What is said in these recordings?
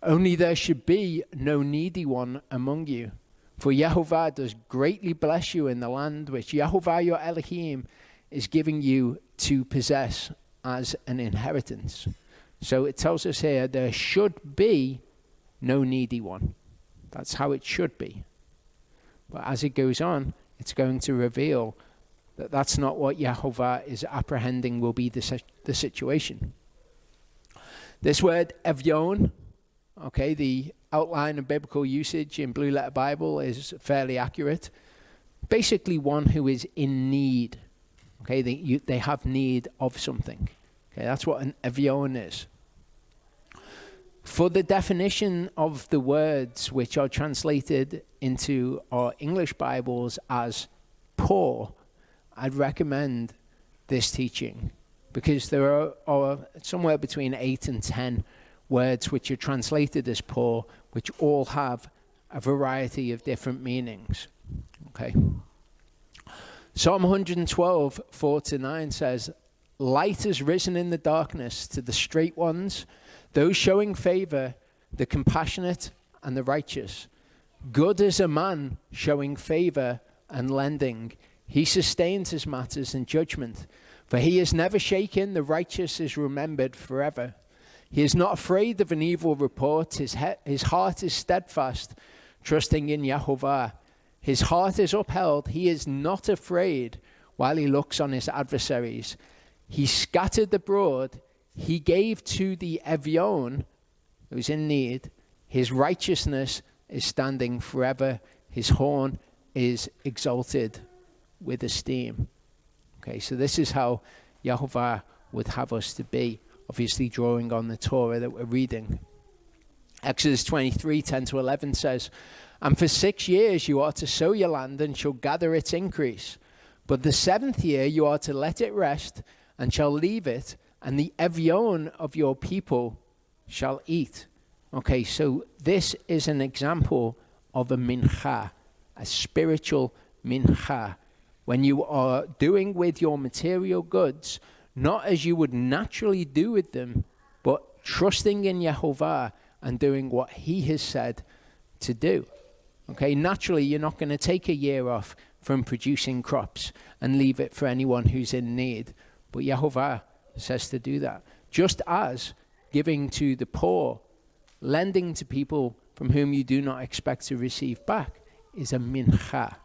Only there should be no needy one among you. For Yehovah does greatly bless you in the land which Yehovah your Elohim is giving you to possess as an inheritance. So it tells us here there should be no needy one. That's how it should be. But as it goes on, it's going to reveal that that's not what Yehovah is apprehending will be the situation. This word Evyon, okay, the outline of biblical usage in Blue Letter Bible is fairly accurate. Basically one who is in need. Okay, they have need of something. Okay, that's what an Evyon is. For the definition of the words which are translated into our English Bibles as poor, I'd recommend this teaching because there are somewhere between 8 and 10 words which are translated as poor, which all have a variety of different meanings. Okay. Psalm 112, 4-9 says, light has risen in the darkness to the straight ones, those showing favor, the compassionate and the righteous. Good is a man showing favor and lending. He sustains his matters in judgment. For he is never shaken, the righteous is remembered forever. He is not afraid of an evil report. His heart is steadfast, trusting in Yehovah. His heart is upheld. He is not afraid while he looks on his adversaries. He scattered the broad. He gave to the Evyon, who's in need. His righteousness is standing forever. His horn is exalted with esteem. Okay, so this is how Yehovah would have us to be, obviously drawing on the Torah that we're reading. Exodus 23, 10-11 says, and for 6 years you are to sow your land and shall gather its increase. But the 7th year you are to let it rest and shall leave it, and the Evyon of your people shall eat. Okay, so this is an example of a mincha, a spiritual mincha. When you are doing with your material goods, not as you would naturally do with them, but trusting in Yehovah and doing what he has said to do. Okay, naturally, you're not going to take a year off from producing crops and leave it for anyone who's in need. But Yehovah says to do that. Just as giving to the poor, lending to people from whom you do not expect to receive back is a mincha.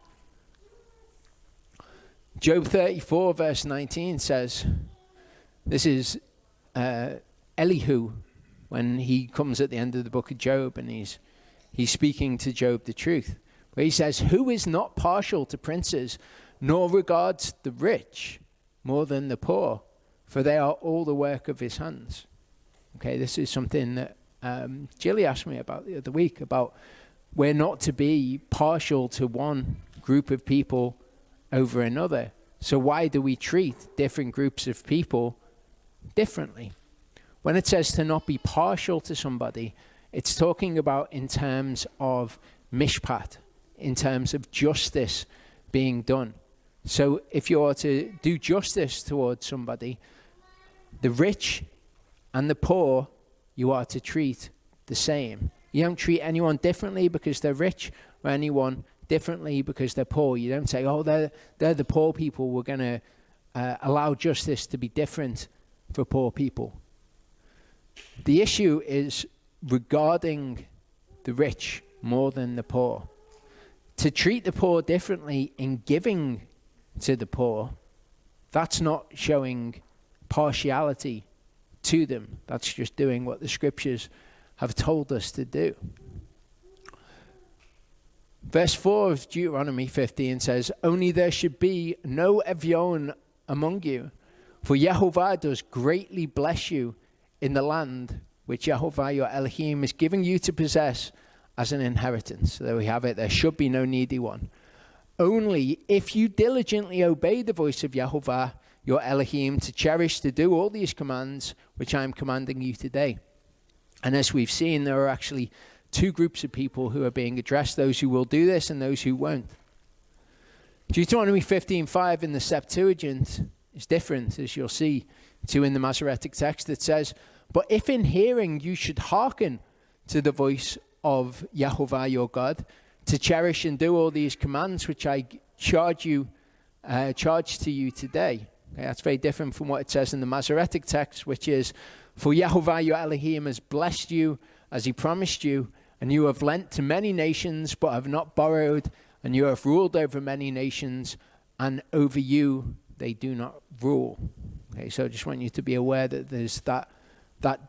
Job 34 verse 19 says, this is Elihu when he comes at the end of the book of Job and he's speaking to Job the truth. Where he says, who is not partial to princes, nor regards the rich more than the poor, for they are all the work of his hands. Okay, this is something that Jilly asked me about the other week, about we're not to be partial to one group of people over another. So why do we treat different groups of people differently? When it says to not be partial to somebody, it's talking about in terms of mishpat, in terms of justice being done. So if you are to do justice towards somebody, the rich and the poor, you are to treat the same. You don't treat anyone differently because they're rich or anyone differently because they're poor. You don't say, oh, they're the poor people. We're going to allow justice to be different for poor people. The issue is regarding the rich more than the poor. To treat the poor differently in giving to the poor, that's not showing partiality to them. That's just doing what the scriptures have told us to do. Verse 4 of Deuteronomy 15 says, only there should be no Evyon among you, for Yehovah does greatly bless you in the land which Yehovah your Elohim is giving you to possess as an inheritance. So there we have it. There should be no needy one. Only if you diligently obey the voice of Yehovah your Elohim to cherish to do all these commands which I am commanding you today. And as we've seen, there are actually two groups of people who are being addressed, those who will do this and those who won't. Deuteronomy 15:5 in the Septuagint is different, as you'll see, to in the Masoretic text. It says, but if in hearing you should hearken to the voice of Yahovah your God, to cherish and do all these commands which I charge to you today. Okay, that's very different from what it says in the Masoretic text, which is, for Yahovah your Elohim has blessed you as he promised you, and you have lent to many nations, but have not borrowed, and you have ruled over many nations, and over you they do not rule. Okay, so I just want you to be aware that there's that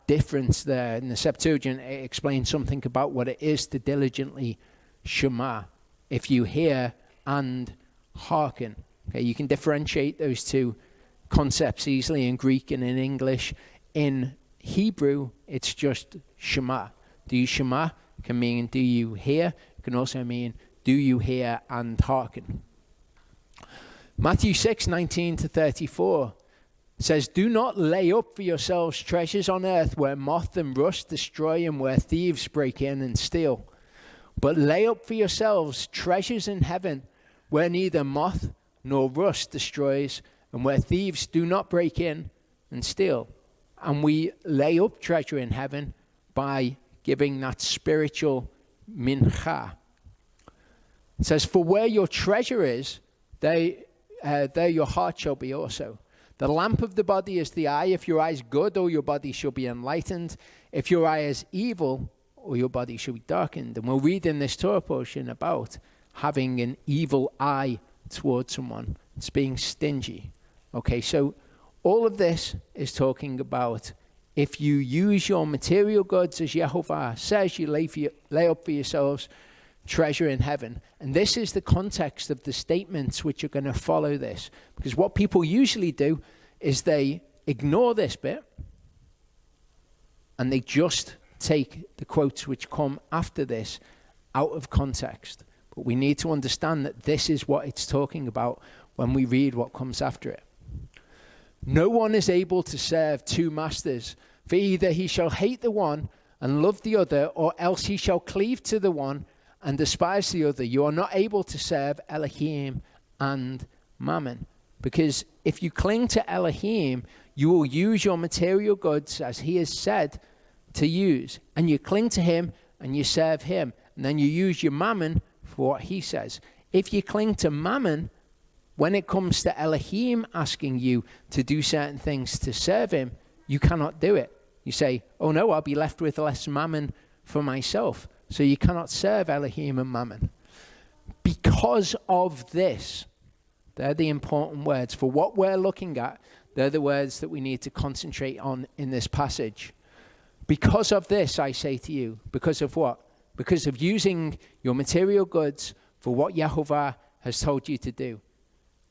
difference there. In the Septuagint, it explains something about what it is to diligently shema. If you hear and hearken. Okay, you can differentiate those two concepts easily in Greek and in English. In Hebrew, it's just shema. Do you shema? It can mean do you hear? It can also mean do you hear and hearken. Matthew 6:19-34 says, do not lay up for yourselves treasures on earth where moth and rust destroy and where thieves break in and steal. But lay up for yourselves treasures in heaven where neither moth nor rust destroys and where thieves do not break in and steal. And we lay up treasure in heaven by giving that spiritual mincha. It says, for where your treasure is, there your heart shall be also. The lamp of the body is the eye. If your eye is good, all your body shall be enlightened. If your eye is evil, all your body shall be darkened. And we'll read in this Torah portion about having an evil eye towards someone. It's being stingy. Okay, so all of this is talking about if you use your material goods, as Yehovah says, you lay up for yourselves treasure in heaven. And this is the context of the statements which are going to follow this. Because what people usually do is they ignore this bit and they just take the quotes which come after this out of context. But we need to understand that this is what it's talking about when we read what comes after it. No one is able to serve two masters, for either he shall hate the one and love the other, or else he shall cleave to the one and despise the other. You are not able to serve Elohim and Mammon. Because if you cling to Elohim, you will use your material goods as he has said to use. And you cling to him and you serve him. And then you use your Mammon for what he says. If you cling to Mammon, when it comes to Elohim asking you to do certain things to serve him, you cannot do it. You say, oh no, I'll be left with less Mammon for myself. So you cannot serve Elohim and Mammon. Because of this, they're the important words. For what we're looking at, they're the words that we need to concentrate on in this passage. Because of this, I say to you, because of what? Because of using your material goods for what Yehovah has told you to do.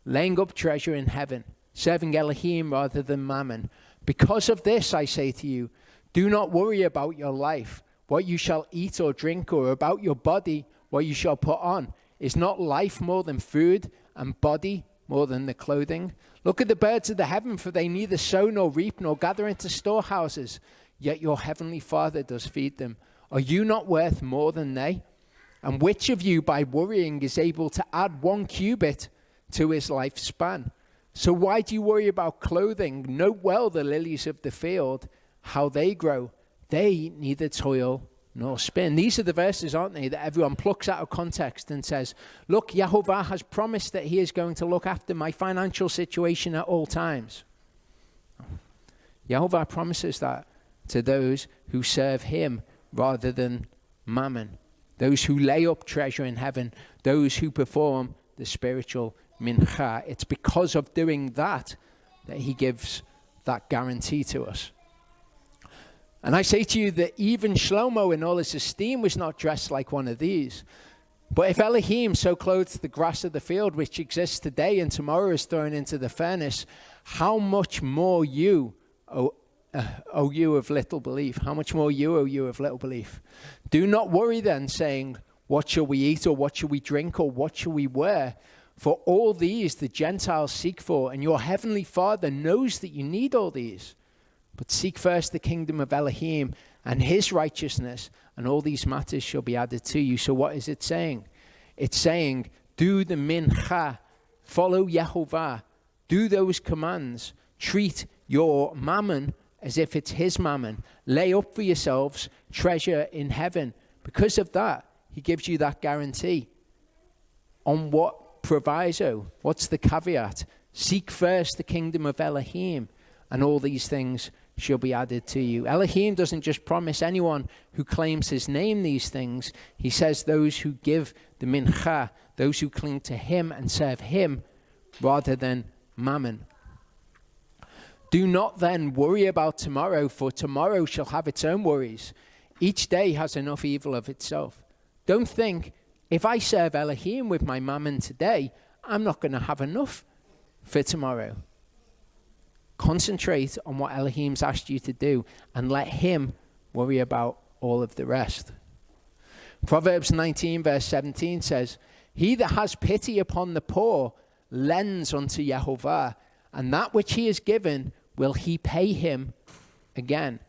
Laying up treasure in heaven, serving Elohim rather than Mammon. Because of this, I say to you, do not worry about your life, what you shall eat or drink, or about your body, what you shall put on. Is not life more than food, and body more than the clothing? Look at the birds of the heaven, for they neither sow nor reap nor gather into storehouses, yet your heavenly Father does feed them. Are you not worth more than they? And which of you by worrying is able to add 1 cubit to his lifespan? So why do you worry about clothing? Note well the lilies of the field, how they grow. They neither toil nor spin. These are the verses, aren't they, that everyone plucks out of context and says, look, Yehovah has promised that he is going to look after my financial situation at all times. Yehovah promises that to those who serve him rather than Mammon, those who lay up treasure in heaven, those who perform the spiritual mincha. It's because of doing that that he gives that guarantee to us. And I say to you that even Shlomo in all his esteem was not dressed like one of these. But if Elohim so clothes the grass of the field, which exists today and tomorrow is thrown into the furnace, how much more you, O you of little belief? How much more you, O you of little belief? Do not worry then, saying, what shall we eat, or what shall we drink, or what shall we wear? For all these the Gentiles seek for, and your heavenly Father knows that you need all these. But seek first the kingdom of Elohim and his righteousness, and all these matters shall be added to you. So what is it saying? It's saying, do the mincha, follow Yehovah, do those commands, treat your Mammon as if it's his mammon. Lay up for yourselves treasure in heaven. Because of that, he gives you that guarantee. On what proviso? What's the caveat? Seek first the kingdom of Elohim, and all these things shall be added to you. Elohim doesn't just promise anyone who claims his name these things. He says those who give the mincha, those who cling to him and serve him rather than mammon. Do not then worry about tomorrow, for tomorrow shall have its own worries. Each day has enough evil of itself. Don't think, if I serve Elohim with my mammon today, I'm not going to have enough for tomorrow. Concentrate on what Elohim's asked you to do and let him worry about all of the rest. Proverbs 19 verse 17 says, he that has pity upon the poor lends unto Yehovah, and that which he has given will he pay him again.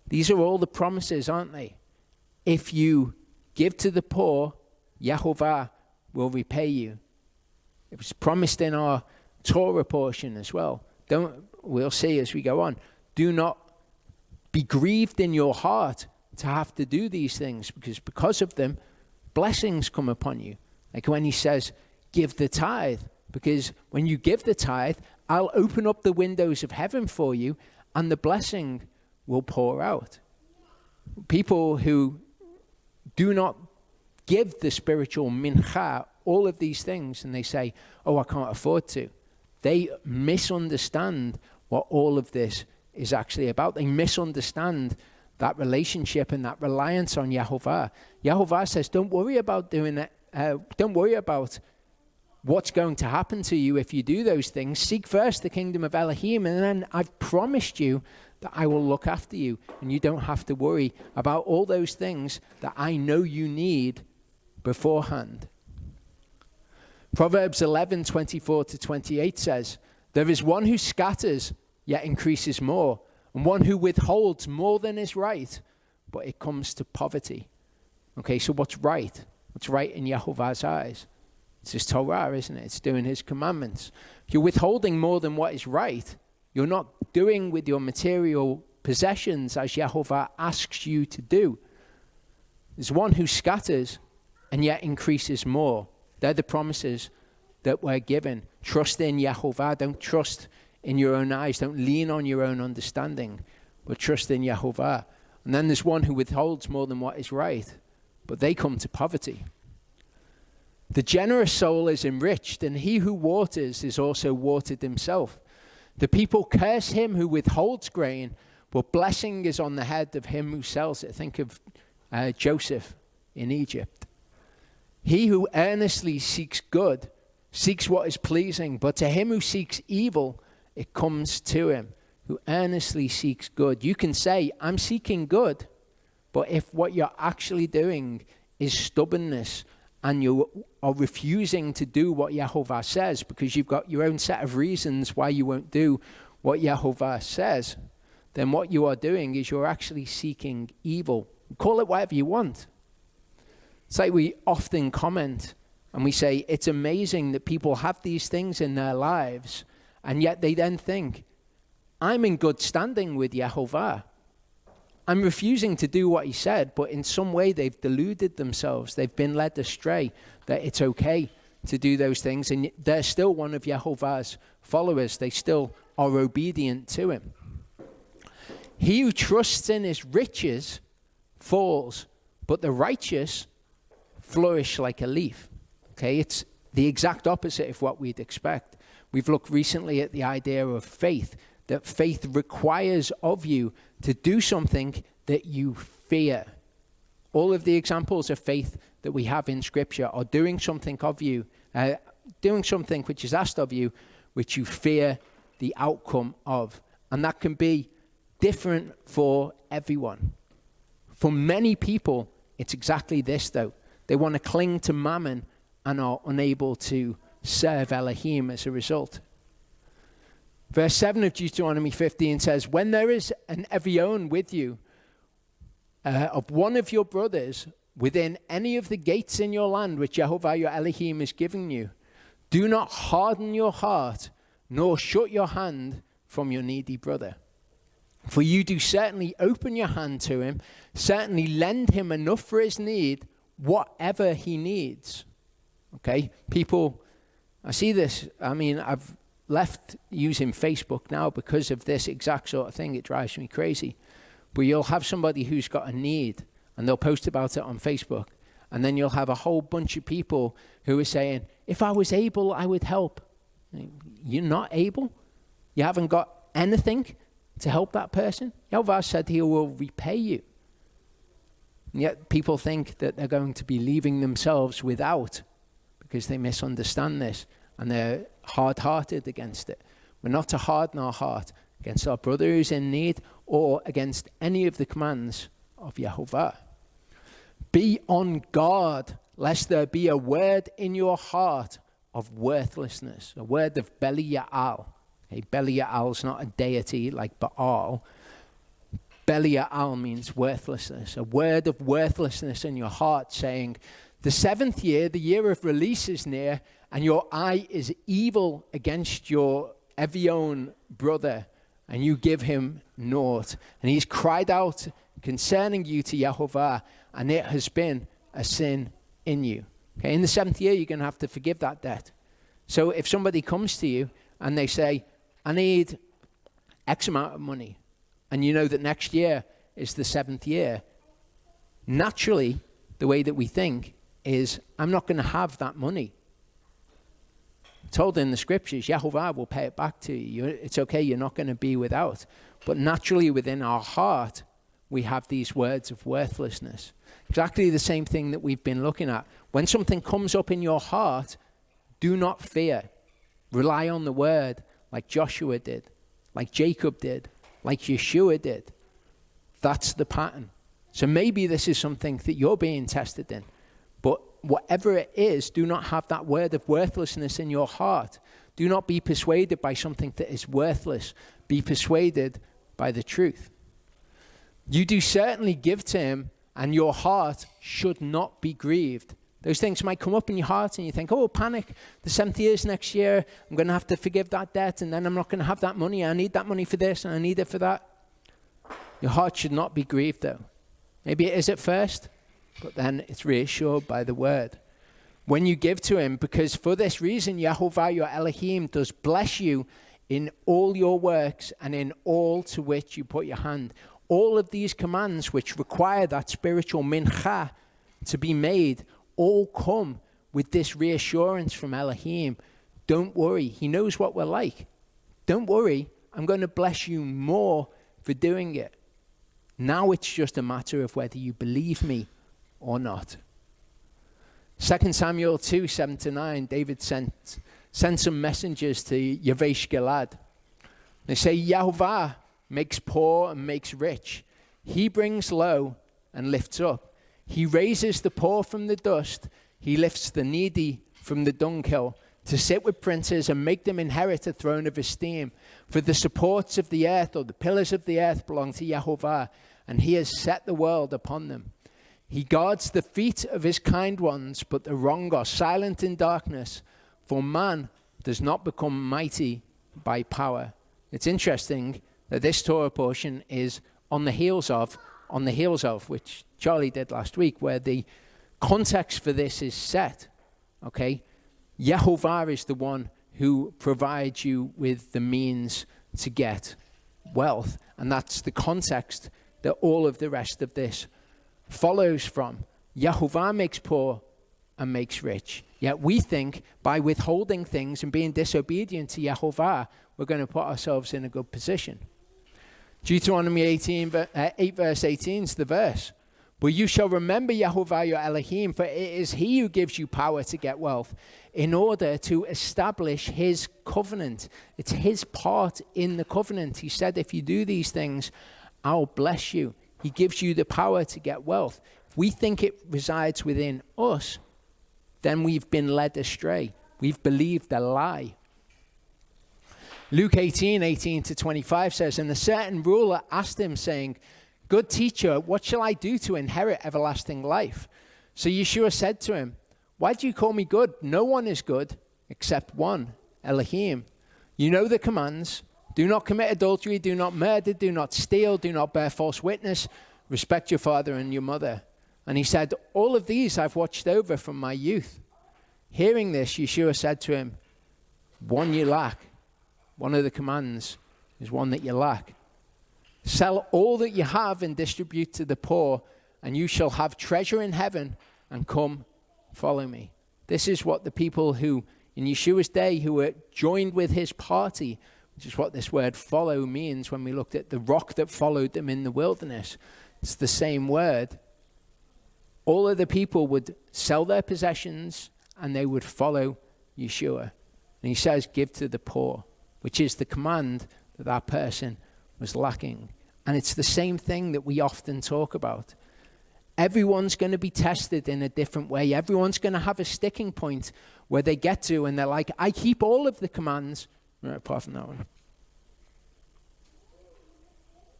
These are all the promises, aren't they? If you give to the poor, Yehovah will repay you. It was promised in our Torah portion as well. We'll see as we go on. Do not be grieved in your heart to have to do these things, because of them, blessings come upon you. Like when he says, give the tithe, because when you give the tithe, I'll open up the windows of heaven for you and the blessing will pour out. People who do not give the spiritual mincha, all of these things, and they say, oh, I can't afford to. They misunderstand what all of this is actually about. They misunderstand that relationship and that reliance on Yehovah. Yehovah says, don't worry about doing it. Don't worry about what's going to happen to you if you do those things. Seek first the kingdom of Elohim, and then I've promised you that I will look after you, and you don't have to worry about all those things that I know you need beforehand. Proverbs 11:24-28 says, there is one who scatters, yet increases more, and one who withholds more than is right, but it comes to poverty. Okay, so what's right? What's right in Yehovah's eyes? It's his Torah, isn't it? It's doing his commandments. If you're withholding more than what is right, you're not doing with your material possessions as Yehovah asks you to do. There's one who scatters and yet increases more. They're the promises that we're given. Trust in Yehovah. Don't trust in your own eyes. Don't lean on your own understanding, but trust in Yehovah. And then there's one who withholds more than what is right, but they come to poverty. The generous soul is enriched, and he who waters is also watered himself. The people curse him who withholds grain, but blessing is on the head of him who sells it. Think of Joseph in Egypt. He who earnestly seeks good seeks what is pleasing, but to him who seeks evil, it comes to him. Who earnestly seeks good. You can say, I'm seeking good, but if what you're actually doing is stubbornness, and you are refusing to do what Yehovah says because you've got your own set of reasons why you won't do what Yehovah says, then what you are doing is you're actually seeking evil. Call it whatever you want. It's like we often comment and we say, it's amazing that people have these things in their lives, and yet they then think, I'm in good standing with Yehovah. I'm refusing to do what he said, but in some way they've deluded themselves. They've been led astray that it's okay to do those things, and they're still one of Yehovah's followers. They still are obedient to him. He who trusts in his riches falls, but the righteous flourish like a leaf. Okay, it's the exact opposite of what we'd expect. We've looked recently at the idea of faith, that faith requires of you to do something that you fear. All of the examples of faith that we have in Scripture are doing something of you, doing something which is asked of you, which you fear the outcome of. And that can be different for everyone. For many people, it's exactly this, though. They want to cling to mammon and are unable to serve Elohim as a result. Verse 7 of Deuteronomy 15 says, when there is an Evion with you, of one of your brothers, within any of the gates in your land, which Yehovah your Elohim is giving you, do not harden your heart, nor shut your hand from your needy brother. For you do certainly open your hand to him, certainly lend him enough for his need, whatever he needs. Okay? People, I see this. I mean, I've left using Facebook now because of this exact sort of thing. It drives me crazy. But you'll have somebody who's got a need, and they'll post about it on Facebook. And then you'll have a whole bunch of people who are saying, if I was able, I would help. You're not able? You haven't got anything to help that person? YHVH said he will repay you. And yet people think that they're going to be leaving themselves without because they misunderstand this and they're hard-hearted against it. We're not to harden our heart against our brother who's in need or against any of the commands of YHVH. Be on guard lest there be a word in your heart of worthlessness, a word of Belial. Okay, Belial is not a deity like Baal. Belial means worthlessness, a word of worthlessness in your heart saying, the 7th year, the year of release is near, and your eye is evil against your Evion brother, and you give him naught. And he's cried out concerning you to YHVH, and it has been a sin in you. Okay, in the 7th year, you're going to have to forgive that debt. So if somebody comes to you and they say, I need X amount of money, and you know that next year is the 7th year, naturally, the way that we think is, I'm not going to have that money. Told in the scriptures, YHVH will pay it back to you. It's okay, you're not going to be without. But naturally within our heart, we have these words of worthlessness. Exactly the same thing that we've been looking at. When something comes up in your heart, do not fear. Rely on the word like Joshua did, like Jacob did, like Yeshua did. That's the pattern. So maybe this is something that you're being tested in. But whatever it is, do not have that word of worthlessness in your heart. Do not be persuaded by something that is worthless. Be persuaded by the truth. You do certainly give to him, and your heart should not be grieved. Those things might come up in your heart and you think, oh, panic, the 7th year is next year. I'm going to have to forgive that debt, and then I'm not going to have that money. I need that money for this and I need it for that. Your heart should not be grieved though. Maybe it is at first, but then it's reassured by the word. When you give to him, because for this reason, YHVH, your Elohim, does bless you in all your works and in all to which you put your hand. All of these commands which require that spiritual mincha to be made all come with this reassurance from Elohim. Don't worry. He knows what we're like. Don't worry. I'm going to bless you more for doing it. Now it's just a matter of whether you believe me or not. 2 Samuel 2, 7-9, David sent some messengers to Yavesh Gilad. They say, YHVH makes poor and makes rich. He brings low and lifts up. He raises the poor from the dust. He lifts the needy from the dunghill to sit with princes and make them inherit a throne of esteem. For the supports of the earth, or the pillars of the earth, belong to YHVH, and he has set the world upon them. He guards the feet of his kind ones, but the wrong are silent in darkness. For man does not become mighty by power. It's interesting that this Torah portion is on the heels of, which Charlie did last week, where the context for this is set. Okay? YHVH is the one who provides you with the means to get wealth. And that's the context that all of the rest of this follows from. YHVH makes poor and makes rich. Yet we think by withholding things and being disobedient to YHVH, we're going to put ourselves in a good position. Deuteronomy 8 verse 18 is the verse. But you shall remember YHVH your Elohim, for it is he who gives you power to get wealth, in order to establish his covenant. It's his part in the covenant. He said, if you do these things, I'll bless you. He gives you the power to get wealth. If we think it resides within us, then we've been led astray. We've believed a lie. Luke 18:18-25 says, and a certain ruler asked him, saying, good teacher, what shall I do to inherit everlasting life? So Yeshua said to him, why do you call me good? No one is good except one, Elohim. You know the commands: Do not commit adultery, do not murder, do not steal, do not bear false witness, respect your father and your mother. And he said, all of these I've watched over from my youth. Hearing this, Yeshua said to him, one you lack. One of the commands is one that you lack. Sell all that you have and distribute to the poor, and you shall have treasure in heaven, and come, follow me. This is what the people who, in Yeshua's day, who were joined with his party, which is what this word follow means when we looked at the rock that followed them in the wilderness. It's the same word. All of the people would sell their possessions and they would follow Yeshua. And he says, give to the poor, which is the command that that person was lacking. And it's the same thing that we often talk about. Everyone's going to be tested in a different way. Everyone's going to have a sticking point where they get to and they're like, I keep all of the commands. Right, apart from that one.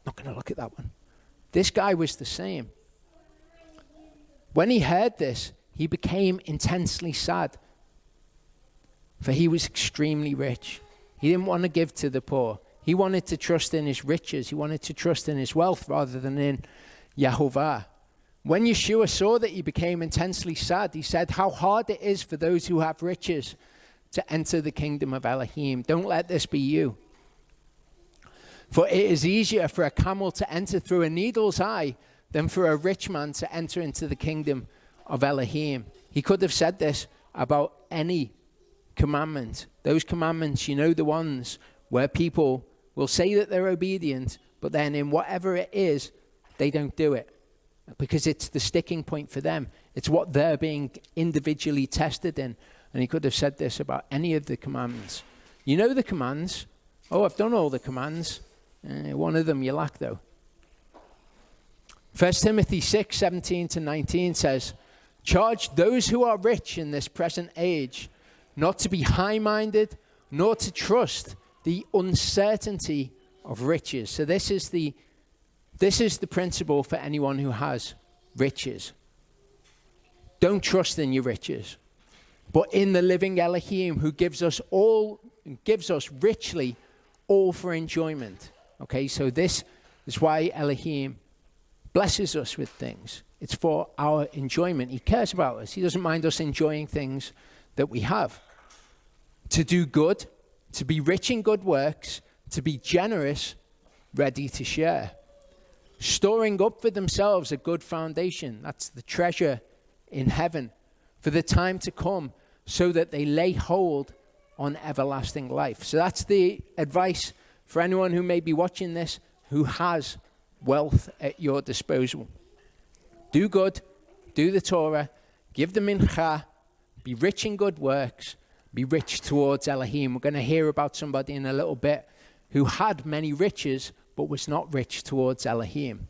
Not going to look at that one. This guy was the same. When he heard this, he became intensely sad, for he was extremely rich. He didn't want to give to the poor. He wanted to trust in his riches. He wanted to trust in his wealth rather than in Yehovah. When Yeshua saw that he became intensely sad, he said, how hard it is for those who have riches to enter the kingdom of Elohim. Don't let this be you. For it is easier for a camel to enter through a needle's eye than for a rich man to enter into the kingdom of Elohim. He could have said this about any commandment. Those commandments, you know, the ones where people will say that they're obedient, but then in whatever it is, they don't do it. Because it's the sticking point for them. It's what they're being individually tested in. And he could have said this about any of the commandments. You know the commands. Oh, I've done all the commands. One of them you lack, though. 1 Timothy 6:17-19 says, charge those who are rich in this present age not to be high-minded, nor to trust the uncertainty of riches. So this is the principle for anyone who has riches. Don't trust in your riches, but in the living Elohim who gives us richly all for enjoyment. Okay, so this is why Elohim blesses us with things. It's for our enjoyment. He cares about us. He doesn't mind us enjoying things that we have. To do good, to be rich in good works, to be generous, ready to share. Storing up for themselves a good foundation. That's the treasure in heaven for the time to come, so that they lay hold on everlasting life. So that's the advice for anyone who may be watching this who has wealth at your disposal. Do good, do the Torah, give the mincha, be rich in good works, be rich towards Elohim. We're going to hear about somebody in a little bit who had many riches but was not rich towards Elohim.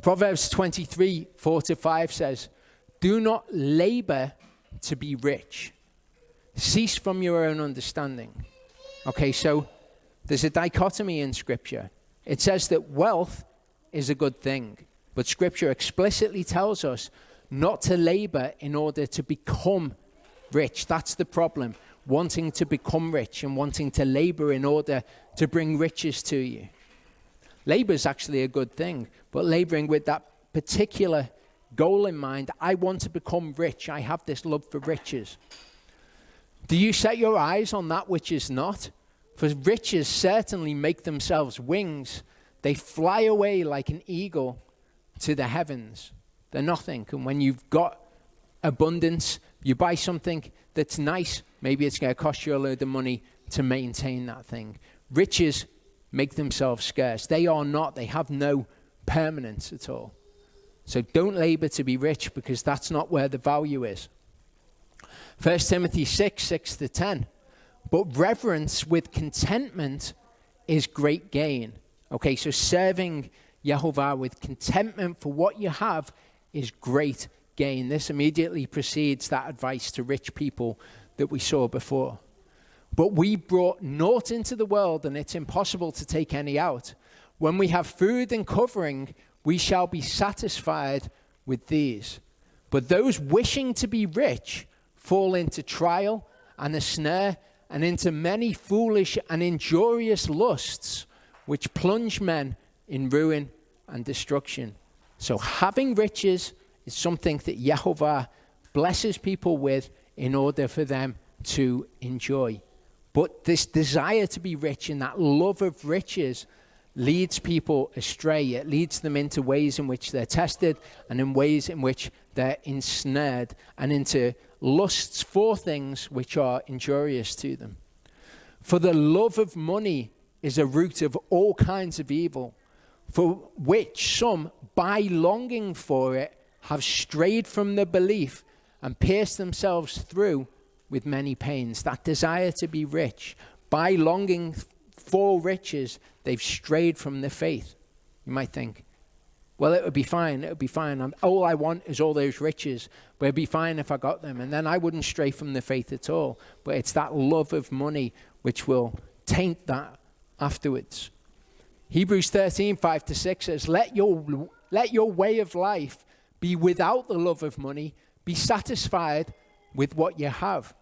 Proverbs 23:4-5 says, do not labor to be rich. Cease from your own understanding. Okay, so there's a dichotomy in Scripture. It says that wealth is a good thing, but Scripture explicitly tells us not to labor in order to become rich. That's the problem, wanting to become rich and wanting to labor in order to bring riches to you. Labor is actually a good thing, but laboring with that particular goal in mind, I want to become rich. I have this love for riches. Do you set your eyes on that which is not? For riches certainly make themselves wings. They fly away like an eagle to the heavens. They're nothing. And when you've got abundance, you buy something that's nice, maybe it's going to cost you a load of money to maintain that thing. Riches make themselves scarce. They are not. They have no permanence at all. So don't labor to be rich, because that's not where the value is. 1 Timothy 6:6-10. But reverence with contentment is great gain. Okay, so serving Yehovah with contentment for what you have is great gain. This immediately precedes that advice to rich people that we saw before. But we brought naught into the world, and it's impossible to take any out. When we have food and covering, we shall be satisfied with these. But those wishing to be rich fall into trial and a snare and into many foolish and injurious lusts, which plunge men in ruin and destruction. So having riches is something that Yehovah blesses people with in order for them to enjoy. But this desire to be rich and that love of riches leads people astray. It leads them into ways in which they're tested and in ways in which they're ensnared and into lusts for things which are injurious to them. For the love of money is a root of all kinds of evil, for which some, by longing for it, have strayed from the belief and pierced themselves through with many pains. That desire to be rich, by longing for riches, they've strayed from the faith. You might think, well, it would be fine. It would be fine. All I want is all those riches, but it'd be fine if I got them. And then I wouldn't stray from the faith at all. But it's that love of money which will taint that afterwards. Hebrews 13, 5-6 says, let your way of life be without the love of money. Be satisfied with what you have.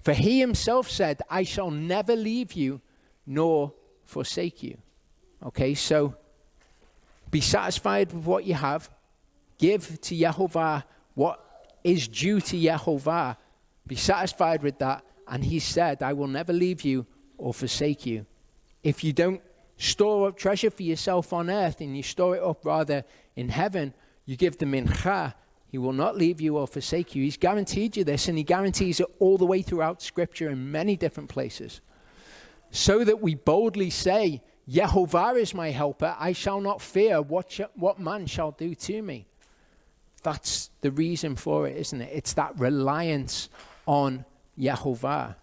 For he himself said, I shall never leave you nor forsake you. Okay, so be satisfied with what you have. Give to Yehovah what is due to Yehovah. Be satisfied with that. And he said, I will never leave you or forsake you. If you don't store up treasure for yourself on earth and you store it up rather in heaven, you give the mincha, he will not leave you or forsake you. He's guaranteed you this, and he guarantees it all the way throughout Scripture in many different places. So that we boldly say, Yehovah is my helper, I shall not fear what man shall do to me. That's the reason for it, isn't it? It's that reliance on Yehovah.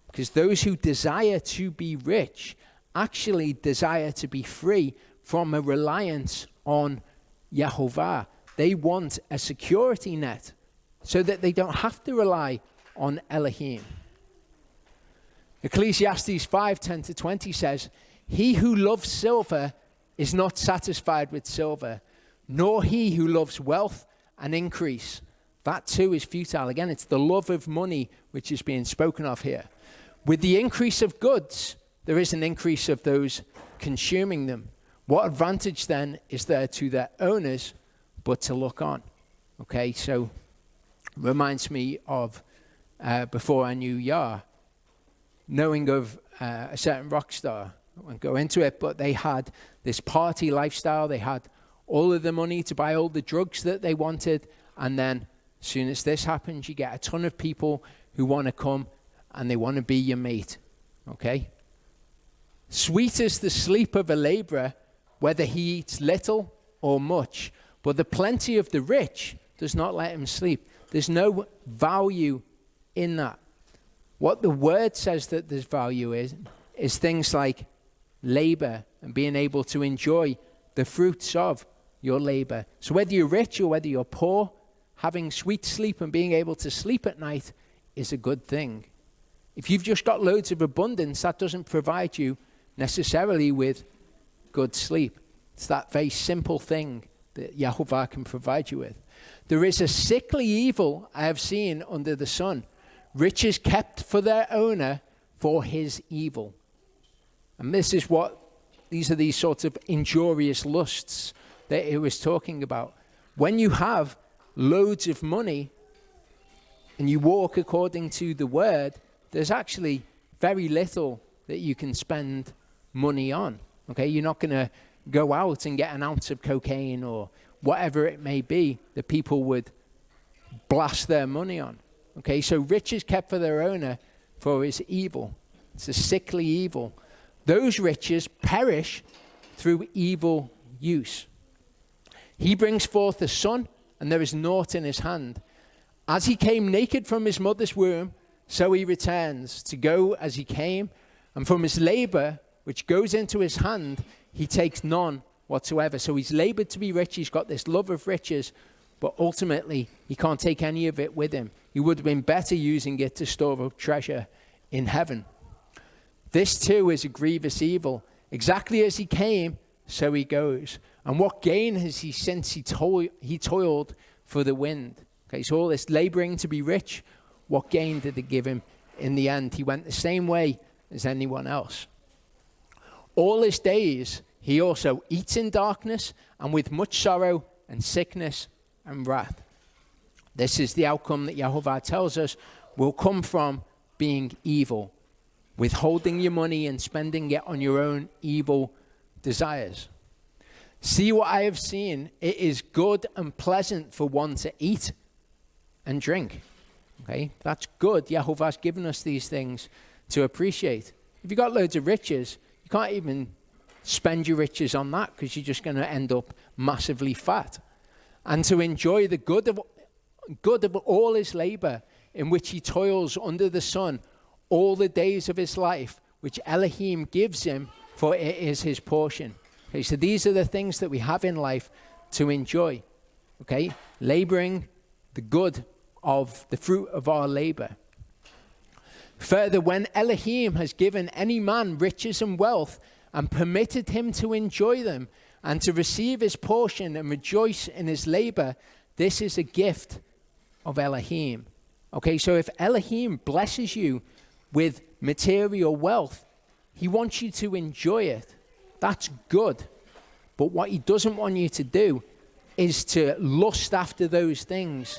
Because those who desire to be rich actually desire to be free from a reliance on Yehovah. They want a security net so that they don't have to rely on Elohim. Ecclesiastes 5:10-20 says, he who loves silver is not satisfied with silver, nor he who loves wealth and increase. That too is futile. Again, it's the love of money which is being spoken of here. With the increase of goods, there is an increase of those consuming them. What advantage then is there to their owners but to look on? Okay, so reminds me of before I knew Yah, knowing of a certain rock star. I won't go into it, but they had this party lifestyle. They had all of the money to buy all the drugs that they wanted. And then as soon as this happens, you get a ton of people who want to come and they want to be your mate. Okay? Sweet is the sleep of a laborer, whether he eats little or much. But the plenty of the rich does not let him sleep. There's no value in that. What the word says that there's value is things like labor and being able to enjoy the fruits of your labor. So whether you're rich or whether you're poor, having sweet sleep and being able to sleep at night is a good thing. If you've just got loads of abundance, that doesn't provide you necessarily with good sleep. It's that very simple thing that Yehovah can provide you with. There is a sickly evil I have seen under the sun. Riches kept for their owner for his evil. And these are these sorts of injurious lusts that he was talking about. When you have loads of money and you walk according to the word, there's actually very little that you can spend money on. Okay, you're not going to go out and get an ounce of cocaine or whatever it may be that people would blast their money on. Okay, so riches kept for their owner for his evil. It's a sickly evil. Those riches perish through evil use. He brings forth a son, and there is naught in his hand. As he came naked from his mother's womb, so he returns to go as he came, and from his labor, which goes into his hand, he takes none whatsoever. So he's labored to be rich. He's got this love of riches, but ultimately he can't take any of it with him. He would have been better using it to store up treasure in heaven. This too is a grievous evil. Exactly as he came, so he goes. And what gain has he since he toiled for the wind? Okay, so all this laboring to be rich, what gain did it give him in the end. He went the same way as anyone else. All his days, he also eats in darkness and with much sorrow and sickness and wrath. This is the outcome that Yehovah tells us will come from being evil, withholding your money and spending it on your own evil desires. See what I have seen. It is good and pleasant for one to eat and drink. Okay, that's good. Yehovah's given us these things to appreciate. If you've got loads of riches, you can't even spend your riches on that because you're just going to end up massively fat. And to enjoy the good of all his labor in which he toils under the sun all the days of his life, which Elohim gives him, for it is his portion. Okay, so these are the things that we have in life to enjoy. Okay, laboring the good of the fruit of our labor. Further, when Elohim has given any man riches and wealth and permitted him to enjoy them and to receive his portion and rejoice in his labor, this is a gift of Elohim. Okay, so if Elohim blesses you with material wealth, he wants you to enjoy it. That's good. But what he doesn't want you to do is to lust after those things.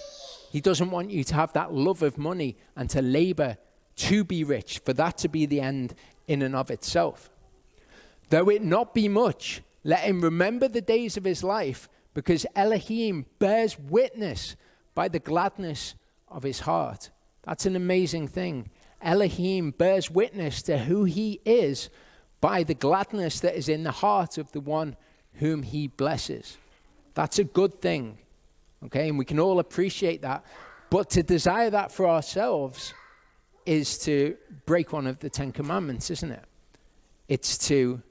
He doesn't want you to have that love of money and to labor to be rich, for that to be the end in and of itself. Though it not be much, let him remember the days of his life, because Elohim bears witness by the gladness of his heart. That's an amazing thing. Elohim bears witness to who he is by the gladness that is in the heart of the one whom he blesses. That's a good thing. Okay, and we can all appreciate that. But to desire that for ourselves is to break one of the 10 Commandments, isn't it? It's to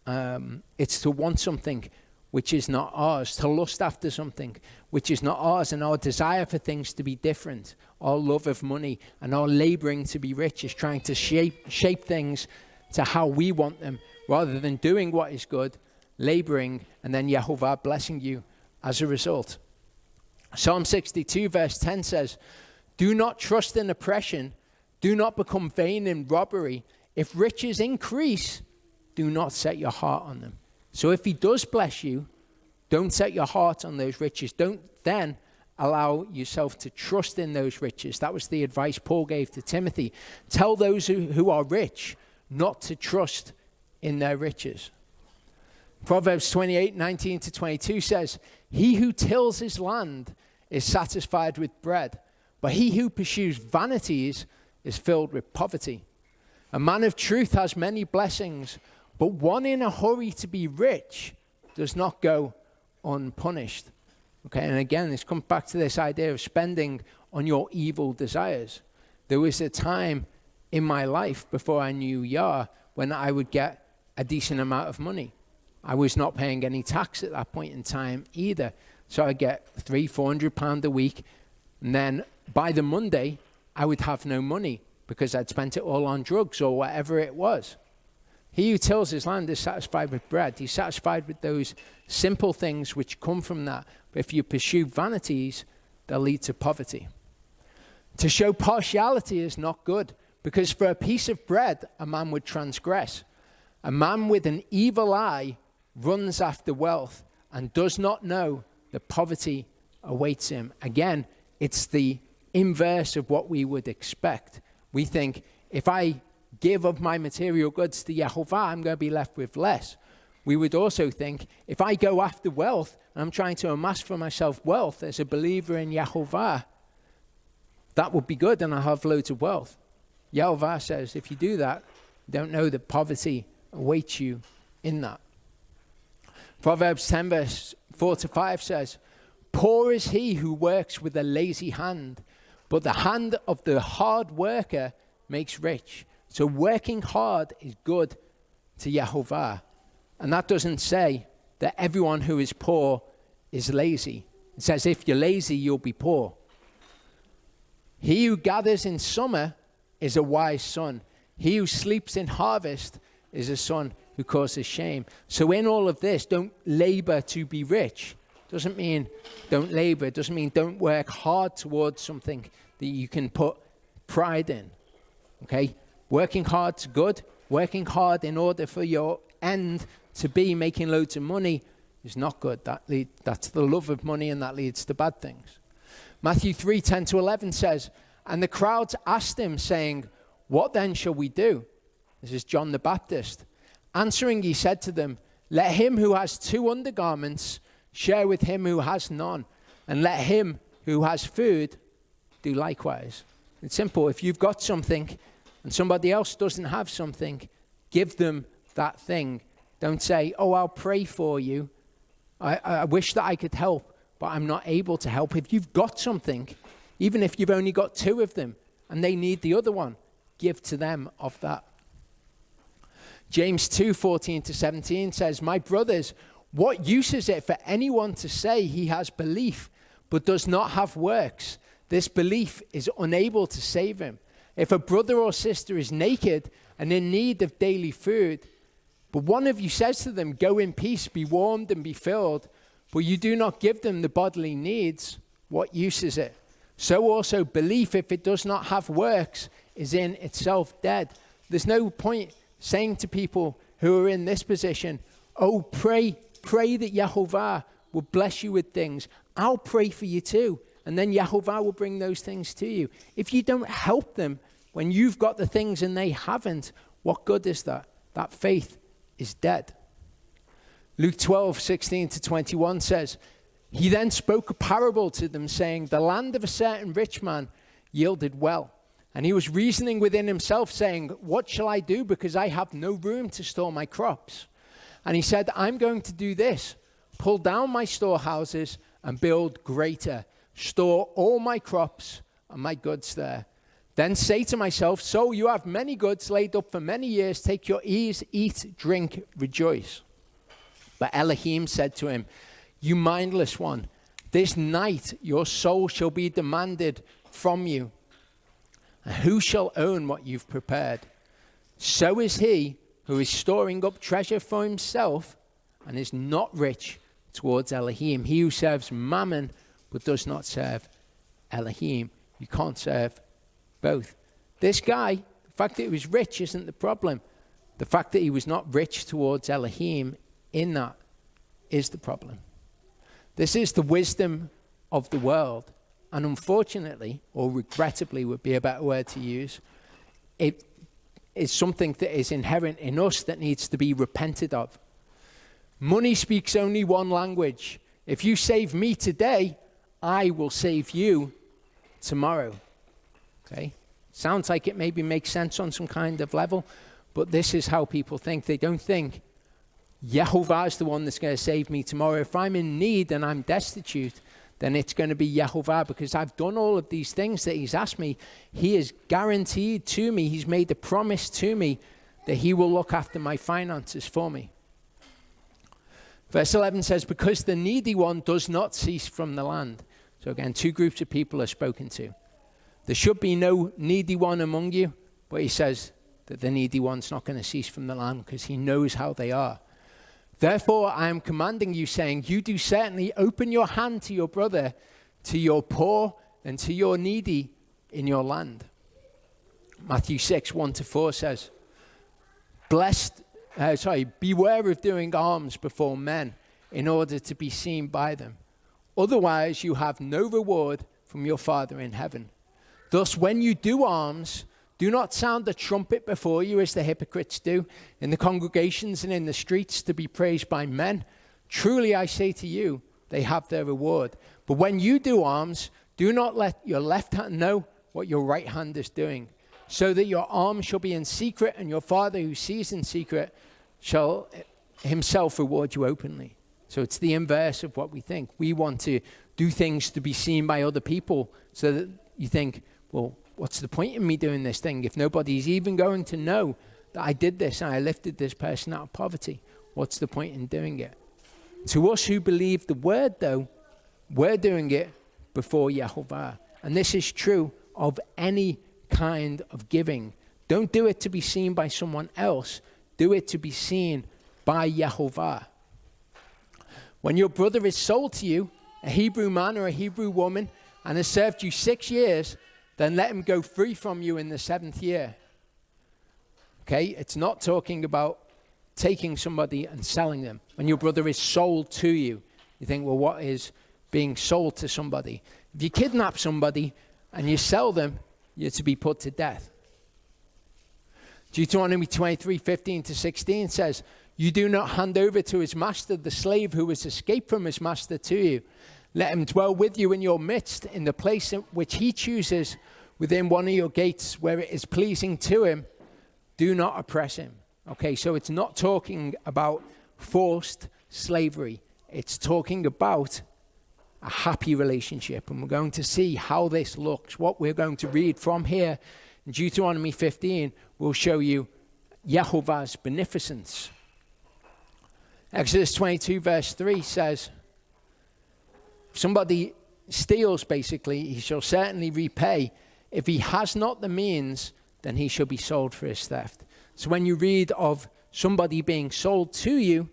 want something which is not ours, to lust after something which is not ours, and our desire for things to be different, our love of money and our laboring to be rich is trying to shape things to how we want them, rather than doing what is good, laboring, and then Yehovah blessing you as a result. Psalm 62 verse 10 says, "Do not trust in oppression, do not become vain in robbery. If riches increase, do not set your heart on them." So if he does bless you, don't set your heart on those riches. Don't then allow yourself to trust in those riches. That was the advice Paul gave to Timothy. Tell those who are rich not to trust in their riches. Proverbs 28:19-22 says, "He who tills his land is satisfied with bread, but he who pursues vanities is filled with poverty. A man of truth has many blessings, but one in a hurry to be rich does not go unpunished." Okay, and again, this comes back to this idea of spending on your evil desires. There was a time in my life before I knew Yah when I would get a decent amount of money. I was not paying any tax at that point in time either. So I'd get £300-400 a week. And then by the Monday, I would have no money because I'd spent it all on drugs or whatever it was. He who tills his land is satisfied with bread. He's satisfied with those simple things which come from that. But if you pursue vanities, they'll lead to poverty. To show partiality is not good, because for a piece of bread, a man would transgress. A man with an evil eye runs after wealth and does not know that poverty awaits him. Again, it's the inverse of what we would expect. We think, if I give of my material goods to Yehovah, I'm going to be left with less. We would also think, if I go after wealth, and I'm trying to amass for myself wealth as a believer in Yehovah, that would be good and I'll have loads of wealth. Yehovah says, if you do that, you don't know that poverty awaits you in that. Proverbs 10 verse 4-5 says, "Poor is he who works with a lazy hand, but the hand of the hard worker makes rich." So working hard is good to Yehovah. And that doesn't say that everyone who is poor is lazy. It says if you're lazy, you'll be poor. He who gathers in summer is a wise son. He who sleeps in harvest is a son who causes shame. So in all of this, don't labor to be rich. Doesn't mean don't labor. It doesn't mean don't work hard towards something that you can put pride in. Okay? Working hard's good. Working hard in order for your end to be making loads of money is not good. That's the love of money, and that leads to bad things. Matthew 3:10-11 says, and the crowds asked him, saying, what then shall we do? This is John the Baptist. Answering, he said to them, let him who has 2 undergarments share with him who has none, and let him who has food do likewise. It's simple. If you've got something and somebody else doesn't have something, give them that thing. Don't say, oh, I'll pray for you. I wish that I could help, but I'm not able to help. If you've got something, even if you've only got 2 of them and they need the other one, give to them of that. James 2:14-17 says, my brothers, what use is it for anyone to say he has belief but does not have works? This belief is unable to save him. If a brother or sister is naked and in need of daily food, but one of you says to them, go in peace, be warmed and be filled, but you do not give them the bodily needs, what use is it? So also belief, if it does not have works, is in itself dead. There's no point saying to people who are in this position, oh, pray that Yehovah will bless you with things. I'll pray for you too. And then Yehovah will bring those things to you. If you don't help them when you've got the things and they haven't, what good is that? That faith is dead. Luke 12:16-21 says, he then spoke a parable to them, saying, the land of a certain rich man yielded well. And he was reasoning within himself, saying, what shall I do, because I have no room to store my crops? And he said, I'm going to do this, pull down my storehouses and build greater, store all my crops and my goods there. Then say to myself, so you have many goods laid up for many years, take your ease, eat, drink, rejoice. But Elohim said to him, you mindless one, this night your soul shall be demanded from you. And who shall own what you've prepared? So is he who is storing up treasure for himself and is not rich towards Elohim. He who serves mammon but does not serve Elohim. You can't serve both. This guy, the fact that he was rich isn't the problem. The fact that he was not rich towards Elohim in that is the problem. This is the wisdom of the world. And unfortunately, or regrettably would be a better word to use, it is something that is inherent in us that needs to be repented of. Money speaks only one language. If you save me today, I will save you tomorrow. Okay? Sounds like it maybe makes sense on some kind of level, but this is how people think. They don't think, Yehovah is the one that's going to save me tomorrow. If I'm in need and I'm destitute, then it's going to be Yehovah, because I've done all of these things that he's asked me. He has guaranteed to me, he's made a promise to me that he will look after my finances for me. Verse 11 says, because the needy one does not cease from the land. So again, 2 groups of people are spoken to. There should be no needy one among you, but he says that the needy one's not going to cease from the land because he knows how they are. Therefore, I am commanding you, saying, you do certainly open your hand to your brother, to your poor, and to your needy in your land. Matthew 6:1-4 says, beware of doing alms before men in order to be seen by them. Otherwise, you have no reward from your Father in heaven. Thus, when you do alms, do not sound the trumpet before you as the hypocrites do in the congregations and in the streets to be praised by men. Truly I say to you, they have their reward. But when you do alms, do not let your left hand know what your right hand is doing, so that your alms shall be in secret, and your Father who sees in secret shall himself reward you openly. So it's the inverse of what we think. We want to do things to be seen by other people, so that you think, well, what's the point in me doing this thing if nobody's even going to know that I did this and I lifted this person out of poverty? What's the point in doing it? To us who believe the word, though, we're doing it before Yehovah. And this is true of any kind of giving. Don't do it to be seen by someone else. Do it to be seen by Yehovah. When your brother is sold to you, a Hebrew man or a Hebrew woman, and has served you 6 years, then let him go free from you in the 7th year. Okay, it's not talking about taking somebody and selling them. When your brother is sold to you, you think, well, what is being sold to somebody? If you kidnap somebody and you sell them, you're to be put to death. Deuteronomy 23:15-16 says, you do not hand over to his master the slave who has escaped from his master to you. Let him dwell with you in your midst in the place which he chooses within one of your gates where it is pleasing to him. Do not oppress him. Okay, so it's not talking about forced slavery. It's talking about a happy relationship. And we're going to see how this looks. What we're going to read from here in Deuteronomy 15 will show you Yehovah's beneficence. Exodus 22 verse 3 says, if somebody steals, basically, he shall certainly repay. If he has not the means, then he shall be sold for his theft. So when you read of somebody being sold to you,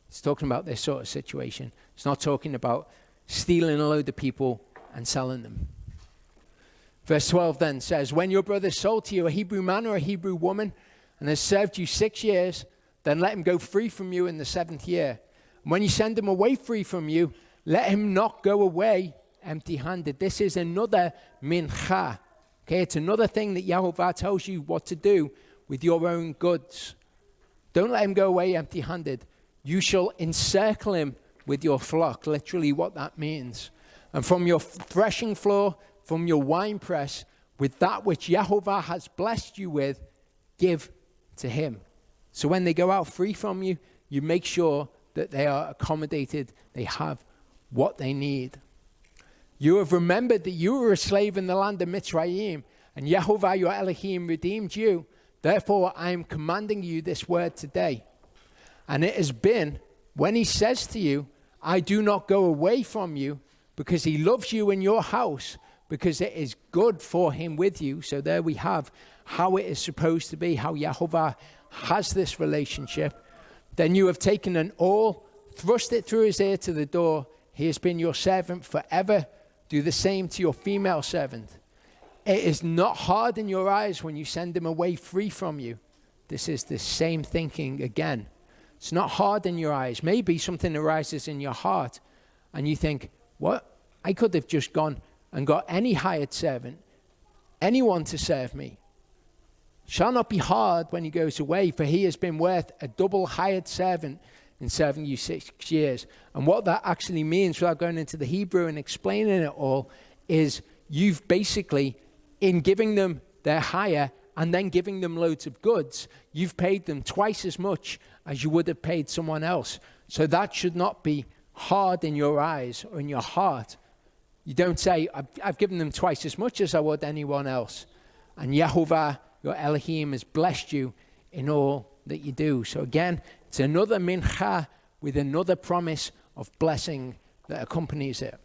it's talking about this sort of situation. It's not talking about stealing a load of people and selling them. Verse 12 then says, when your brother is sold to you, a Hebrew man or a Hebrew woman, and has served you 6 years, then let him go free from you in the 7th year. And when you send him away free from you, let him not go away empty-handed. This is another mincha. Okay, it's another thing that Yehovah tells you what to do with your own goods. Don't let him go away empty-handed. You shall encircle him with your flock, literally what that means. And from your threshing floor, from your winepress, with that which Yehovah has blessed you with, give to him. So when they go out free from you, you make sure that they are accommodated, they have what they need. You have remembered that you were a slave in the land of Mitzrayim, and Yehovah your Elohim redeemed you. Therefore, I am commanding you this word today. And it has been when he says to you, I do not go away from you, because he loves you in your house, because it is good for him with you. So there we have how it is supposed to be, how Yehovah has this relationship. Then you have taken an awl, thrust it through his ear to the door. He has been your servant forever. Do the same to your female servant. It is not hard in your eyes when you send him away free from you. This is the same thinking again. It's not hard in your eyes. Maybe something arises in your heart and you think, what? I could have just gone and got any hired servant, anyone to serve me. Shall not be hard when he goes away, for he has been worth a double hired servant in serving you 6 years. And what that actually means, without going into the Hebrew and explaining it all, is you've basically, in giving them their hire and then giving them loads of goods, you've paid them twice as much as you would have paid someone else. So that should not be hard in your eyes or in your heart. You don't say, I've given them twice as much as I would anyone else. And Yehovah, your Elohim, has blessed you in all that you do. So again, it's another mincha with another promise of blessing that accompanies it.